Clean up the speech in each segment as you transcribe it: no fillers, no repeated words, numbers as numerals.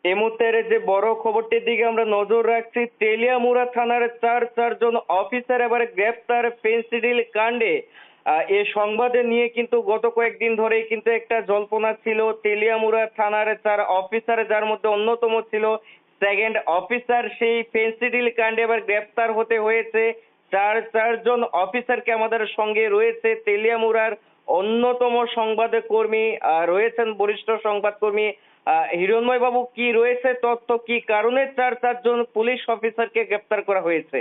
এই মুহূর্তের যে বড় খবরটির দিকে আমরা নজর রাখছি, তেলিয়ামুড়া থানার চারজন অফিসার এবারে গ্রেপ্তার ফেন্সিডিল কাণ্ডে। এ সংবাদে নিয়ে কিন্তু গত কয়েকদিন ধরেই কিন্তু একটা জল্পনা ছিল। তেলিয়ামুড়া থানার 4 অফিসার, যার মধ্যে অন্যতম ছিল সেকেন্ড অফিসার, সেই ফেন্সিডিল কাণ্ডে এবার গ্রেপ্তার হতে হয়েছে। চারজন অফিসারকে আমাদের সঙ্গে রয়েছে তেলিয়ামুড়ার অন্যতম সংবাদকর্মী, রয়েছেন বরিষ্ঠ সংবাদকর্মী হিরণময় বাবু। কি রয়েছে তথ্য, কি কারণে চারজন পুলিশ অফিসারকে গ্রেপ্তার করা হয়েছে?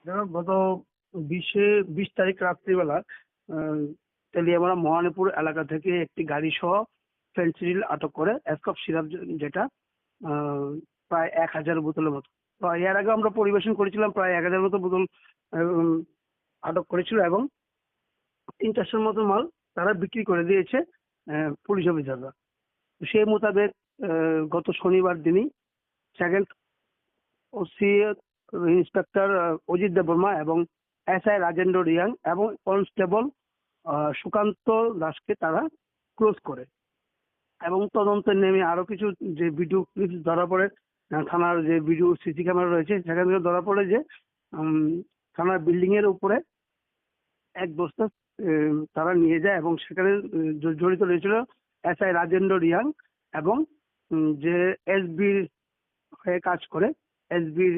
দেখো, গত 20 তারিখ রাত্রিবেলা তেলিয়ামুড়া মহানীপুর এলাকা থেকে একটি গাড়ি সহ ফেন্সিডিল আটক করে এসকপ সিরাপ, যেটা প্রায় 1000 বোতলের মতো। তো এর আগে আমরা পরিবেশন করেছিলাম, প্রায় 1000 মতো বোতল আটক করেছিল এবং 3-400 মতো মাল তারা বিক্রি করে দিয়েছে পুলিশ অফিসাররা। সেই মোতাবেক গত শনিবার দিনই second OC inspector Ajit Debbarma এবং এসআই রাজেন্দ্র রিয়াং এবং কনস্টেবল সুকান্ত দাসকে তারা ক্লোজ করে এবং তদন্তে নেমে আরো কিছু যে ভিডিও ক্লিপস ধরা পড়ে, থানার যে ভিডিও সিসি ক্যামেরা রয়েছে সেখান থেকে ধরা পড়ে যে থানার বিল্ডিং এর উপরে এক বস্তা তারা নিয়ে যায় এবং সেখানে জড়িত রয়েছিল এসআই রাজেন্দ্র রিয়াং এবং যে এসবির হয়ে কাজ করে, এসবির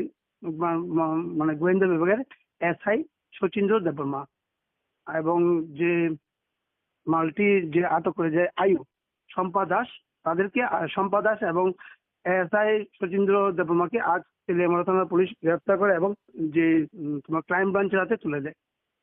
মানে গোয়েন্দা বিভাগের এসআই শচীন্দ্র দেববর্মা। এবং যে মালটি যে আটক করে যে আয়ু শম্পা দাস, তাদেরকে শম্পা দাস এবং এসআই শচীন্দ্র দেববর্মাকে আজ তেলিয়ামুড়া থানার পুলিশ গ্রেফতার করে এবং যে তোমার ক্রাইম ব্রাঞ্চের হাতে তুলে দেয়।